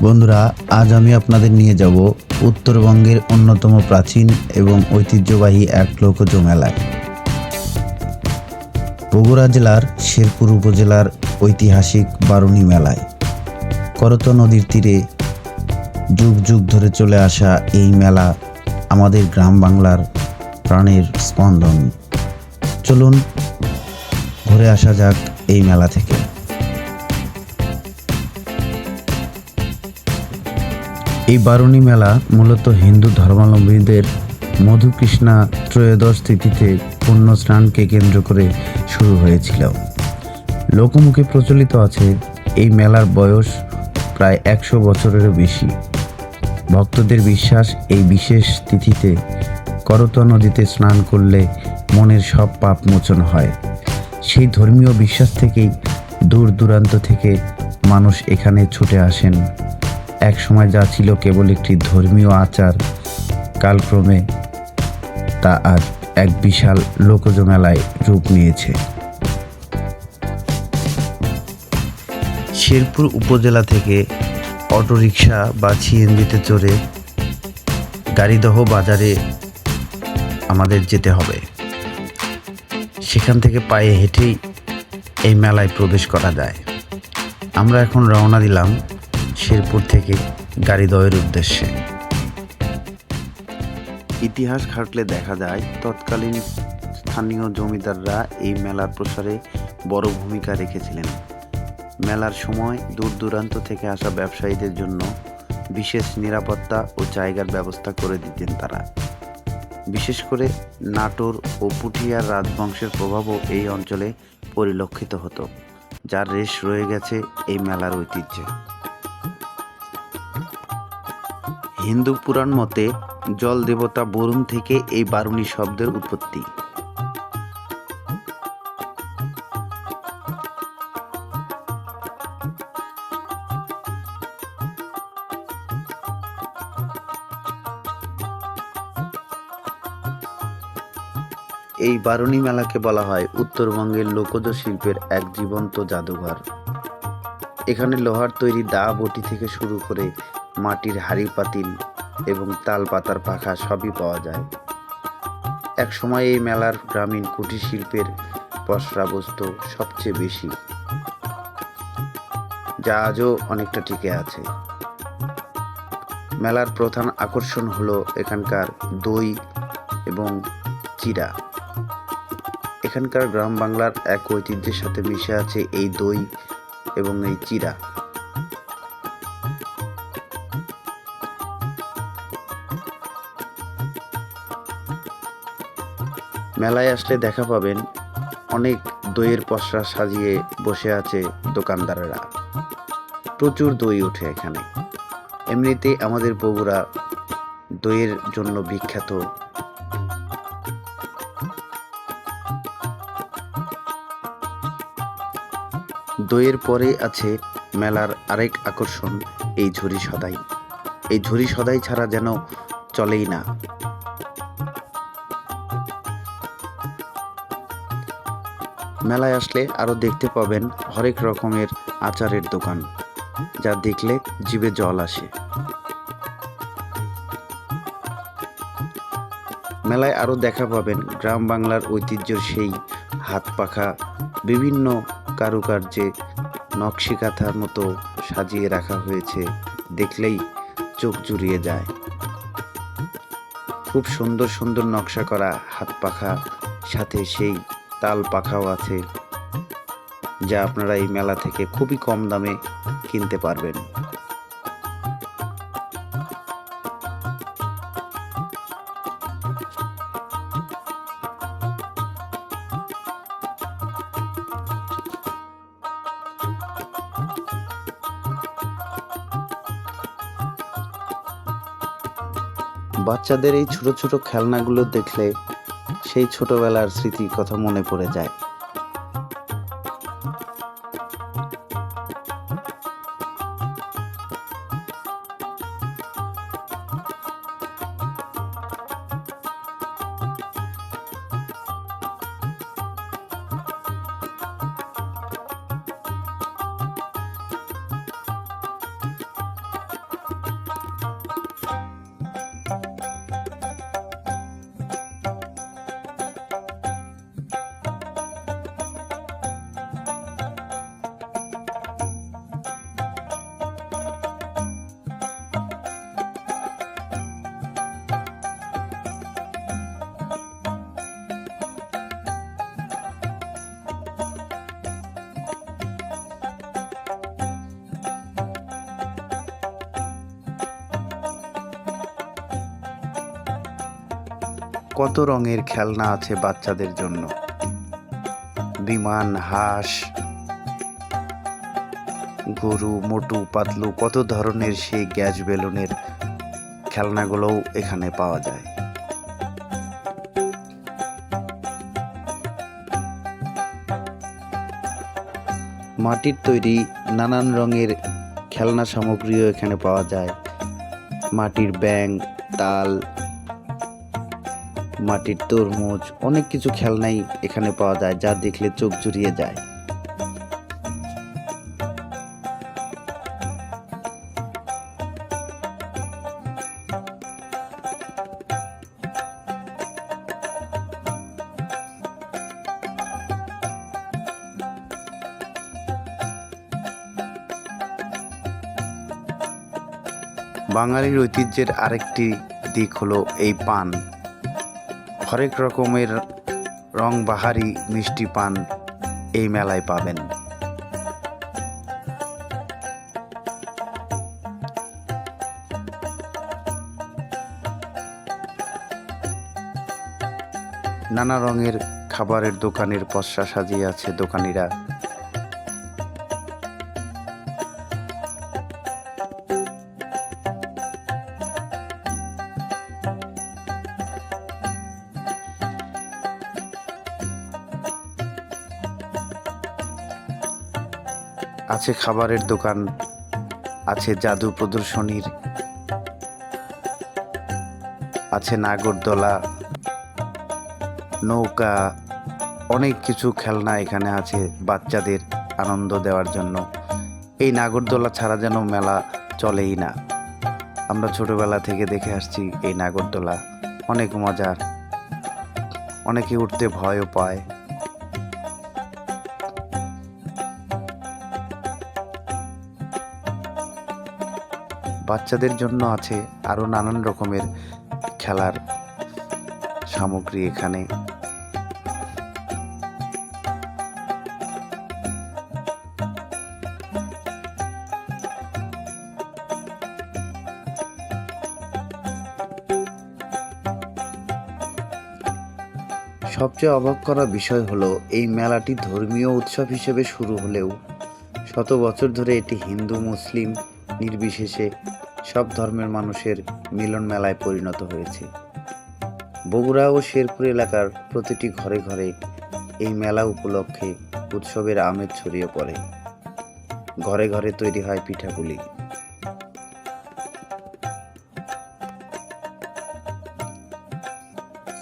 বন্ধুরা, আজ আমি আপনাদের নিয়ে যাব উত্তরবঙ্গের অন্যতম প্রাচীন এবং ঐতিহ্যবাহী এক লোকজ মেলায়। বগুড়া জেলার শেরপুর উপজেলার ঐতিহাসিক বারুণী মেলায়। করত নদীর তীরে যুগ যুগ ধরে চলে আসা এই মেলা আমাদের গ্রাম বাংলার প্রাণের স্পন্দন। চলুন ঘুরে আসা যাক এই মেলা থেকে। এই বারুণী মেলা মূলত হিন্দু ধর্মাবলম্বীদের মধুকৃষ্ণা ত্রয়োদশ তিথিতে পুণ্য স্নানকে কেন্দ্র করে শুরু হয়েছিল। লোকমুখে প্রচলিত আছে এই মেলার বয়স প্রায় 100 বছরেরও বেশি। ভক্তদের বিশ্বাস, এই বিশেষ তিথিতে করত নদীতে স্নান করলে মনের সব পাপ মোচন হয়। সেই ধর্মীয় বিশ্বাস থেকেই দূর দূরান্ত থেকে মানুষ এখানে ছুটে আসেন। এক সময় যা ছিল কেবল একটি ধর্মীয় আচার, কালক্রমে তা আজ এক বিশাল লোকজ মেলায় রূপ নিয়েছে। শেরপুর উপজেলা থেকে অটোরিকশা বা সিএনজিতে চড়ে গাড়িদহ বাজারে আমাদের যেতে হবে। সেখান থেকে পায়ে হেঁটেই এই মেলায় প্রবেশ করা যায়। আমরা এখন রওনা দিলাম শেরপুর থেকে গাড়িদহের উদ্দেশ্যে। ইতিহাস ঘাটলে দেখা যায় তৎকালীন স্থানীয় জমিদাররা এই মেলার প্রসারে বড় ভূমিকা রেখেছিলেন। মেলার সময় দূর দূরান্ত থেকে আসা ব্যবসায়ীদের জন্য বিশেষ নিরাপত্তা ও জায়গার ব্যবস্থা করে দিতেন তারা। বিশেষ করে নাটোর ও পুঠিয়ার রাজবংশের প্রভাবও এই অঞ্চলে পরিলক্ষিত হতো, যার রেশ রয়ে গেছে এই মেলার ঐতিহ্যে। হিন্দু পুরাণ মতে জল দেবতা বরুণ থেকে এই বারুণী শব্দের উৎপত্তি। এই বারুণী মেলাকে বলা হয় উত্তরবঙ্গের লোকজ শিল্পের এক জীবন্ত জাদুঘর। এখানে লোহার তৈরি দা বটি থেকে শুরু করে মাটির হাঁড়ি পাতিল এবং তাল পাতার পাখা সবই পাওয়া যায়। এক সময় এই মেলার গ্রামীণ কুটির শিল্পের পসরা বস্তু সবচেয়ে বেশি, যা আজও অনেকটা টিকে আছে। মেলার প্রধান আকর্ষণ হলো এখানকার দই এবং চিড়া। এখানকার গ্রাম বাংলার এক ঐতিহ্যের সাথে মিশে আছে এই দই এবং এই চিড়া। মেলায় আসলে দেখা পাবেন অনেক দইয়ের পসরা সাজিয়ে বসে আছে দোকানদারেরা। প্রচুর দই ওঠে এখানে। এমনিতেই আমাদের বগুড়া দইয়ের জন্য বিখ্যাত। দইয়ের পরে আছে মেলার আরেক আকর্ষণ, এই ঝুরি সদাই। এই ঝুরি সদাই ছাড়া যেন চলেই না। মেলায় আসলে আরও দেখতে পাবেন হরেক রকমের আচারের দোকান, যা দেখলে জিভে জল আসে। মেলায় আরও দেখা পাবেন গ্রাম বাংলার ঐতিহ্যের সেই হাত পাখা, বিভিন্ন কারুকার্যে নকশি কাঁথার মতো সাজিয়ে রাখা হয়েছে, দেখলেই চোখ জুড়িয়ে যায়। খুব সুন্দর সুন্দর নকশা করা হাত পাখা, সাথে সেই তাল পাখাও আছে, যা আপনারা এই মেলা থেকে খুবই কম দামে কিনতে পারবেন। বাচ্চাদের এই ছোট ছোট খেলনাগুলো দেখলে সেই ছোটবেলার স্মৃতির কথা মনে পড়ে যায়। কত রঙের খেলনা আছে বাচ্চাদের জন্য। বিমান, হাঁস, গরু, মোটু পাতলু, কত ধরনের সেই গ্যাস বেলুনের খেলনাগুলোও এখানে পাওয়া যায়। মাটির তৈরি নানান রঙের খেলনা সামগ্রীও এখানে পাওয়া যায়। মাটির ব্যাঙ, তাল, মাটির তরমুজ, অনেক কিছু খেলনাই এখানে পাওয়া যায়, যা দেখলে চোখ জুড়িয়ে যায়। বাঙালির ঐতিহ্যের আরেকটি দিক হলো এই পান। হরেক রকমের রংবাহারি মিষ্টি পান এই মেলায় পাবেন। নানা রঙের খাবারের দোকানের পসরা সাজিয়ে আছে দোকানিরা। আছে খাবারের দোকান, আছে জাদু প্রদর্শনীর, আছে নাগরদোলা, নৌকা, অনেক কিছু খেলনা এখানে আছে বাচ্চাদের আনন্দ দেওয়ার জন্য। এই নাগরদোলা ছাড়া যেন মেলা চলেই না। আমরা ছোটবেলা থেকে দেখে আসছি এই নাগরদোলা, অনেক মজার। অনেকে উঠতে ভয়ও পায়। বাচ্চাদের জন্য আছে আরো নানান রকমের খেলার সামগ্রী এখানে। সবচেয়ে অবাক করা বিষয় হলো, এই মেলাটি ধর্মীয় উৎসব হিসেবে শুরু হলেও শত বছর ধরে এটি হিন্দু মুসলিম নির্বিশেষে সব ধর্মের মানুষের মিলন মেলায় পরিণত হয়েছে। বগুড়া ও শেরপুর এলাকার প্রতিটি ঘরে ঘরে এই মেলা উপলক্ষে উৎসবের আমেজ ছড়িয়ে পড়ে। ঘরে ঘরে তৈরি হয় পিঠাপুলি।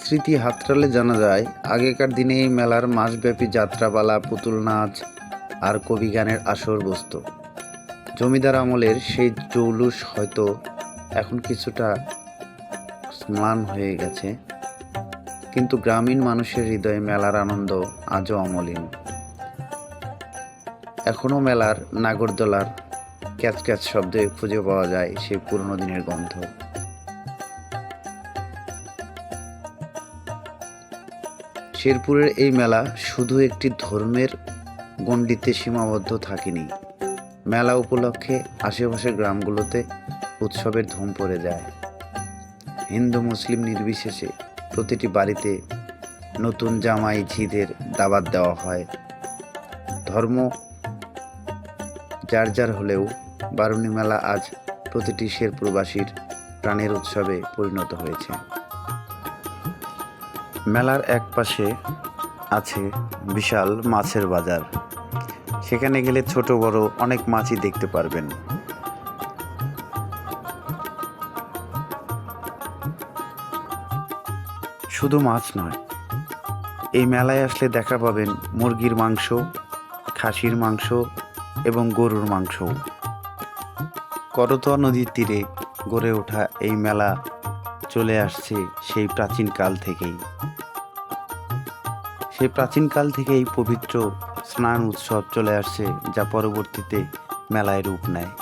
স্মৃতি হাতড়ালে জানা যায়, আগেকার দিনে এই মেলার মাসব্যাপী যাত্রাপালা, পুতুল নাচ আর কবি গানের আসর বসত। জমিদার আমলের সেই জৌলুস হয়তো এখন কিছুটা ম্লান হয়ে গেছে, কিন্তু গ্রামীণ মানুষের হৃদয়ে মেলার আনন্দ আজও অমলিন। এখনো মেলার নাগরদোলার ক্যাচ ক্যাচ শব্দে খুঁজে পাওয়া যায় সেই পুরনো দিনের গন্ধ। শেরপুরের এই মেলা শুধু একটি ধর্মের গণ্ডিতে সীমাবদ্ধ থাকেনি। মেলা উপলক্ষে আশেপাশের গ্রামগুলোতে উৎসবের ধুম পড়ে যায়। হিন্দু মুসলিম নির্বিশেষে প্রতিটি বাড়িতে নতুন জামাই ঝিদের দাওয়াত দেওয়া হয়। ধর্ম যার যার হলেও বারুণী মেলা আজ প্রতিটি শেরপুরবাসীর প্রাণের উৎসবে পরিণত হয়েছে। মেলার এক পাশে আছে বিশাল মাছের বাজার। সেখানে গেলে ছোট বড় অনেক মাছই দেখতে পারবেন। শুধু মাছ নয়, এই মেলায় আসলে দেখা পাবেন মুরগির মাংস, খাসির মাংস এবং গরুর মাংস। করতোয়া নদীর তীরে গড়ে ওঠা এই মেলা চলে আসছে সেই প্রাচীনকাল থেকেই। সেই প্রাচীনকাল থেকেই পবিত্র স্নান উৎসব চলে আসছে, যা পরবর্তীতে মেলায় রূপ নেয়।